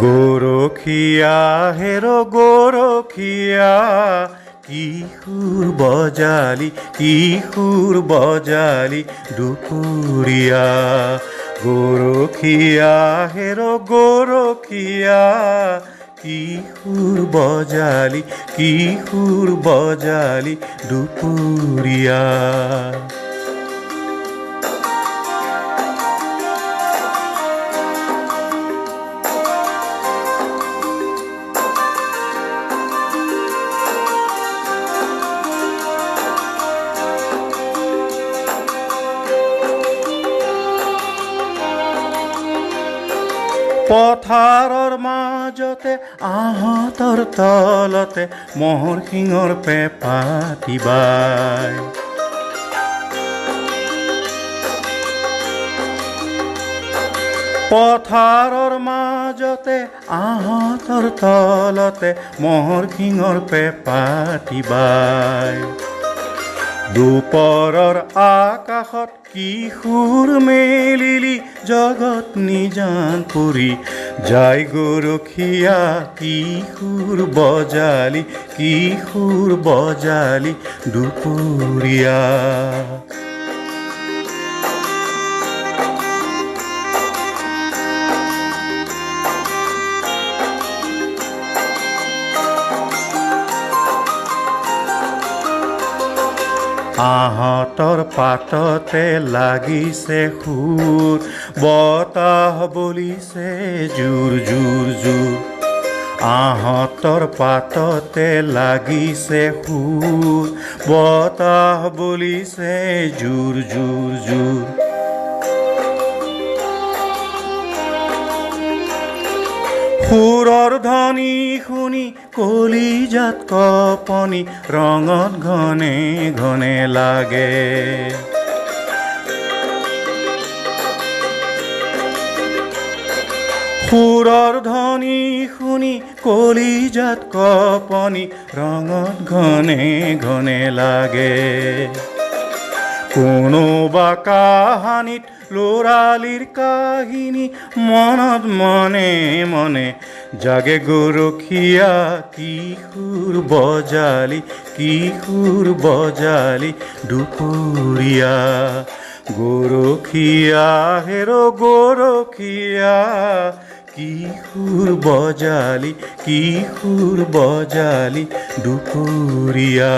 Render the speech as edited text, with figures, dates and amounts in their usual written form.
গৰখীয়া হেৰ গৰখীয়া কি সুৰ বজালি দুপৰীয়া গৰখীয়া হেৰ গৰখীয়া কি সুৰ বজালি দুপৰীয়া পথাৰৰ মাজতে আহঁতৰ তলতে মহৰ শিঙৰ পেঁপাতি বাই পথাৰৰ মাজতে আহঁতৰ তলতে মহৰ শিঙৰ পেঁপাতি বাই দুপৰৰ আকাশত কি সুৰ মেলিলি জগত নিজান পৰি যায় গৰখীয়া কি সুৰ বজালি দুপৰীয়া আহঁতৰ পাততে লাগিছে সুৰ বতাহ বলিছে জোৰ জোৰ জোৰ আহঁতৰ পাততে লাগিছে সুৰ বতাহ বলিছে জোৰ জোৰ জোৰ সুৰৰ ধ্বনি শুনি কলিজাত কপনি ৰঙত ঘনে ঘনে লাগে সুৰৰ ধ্বনি শুনি কলিজাত কপনি ৰঙত ঘনে ঘনে লাগে কোনোবা কাহানীত ল'ৰালিৰ কাহিনী মনত মনে মনে জাগে গৰখীয়া কি সুৰ বজালি দুপৰীয়া গৰখীয়া হেৰ গৰখীয়া কি সুৰ বজালি দুপৰীয়া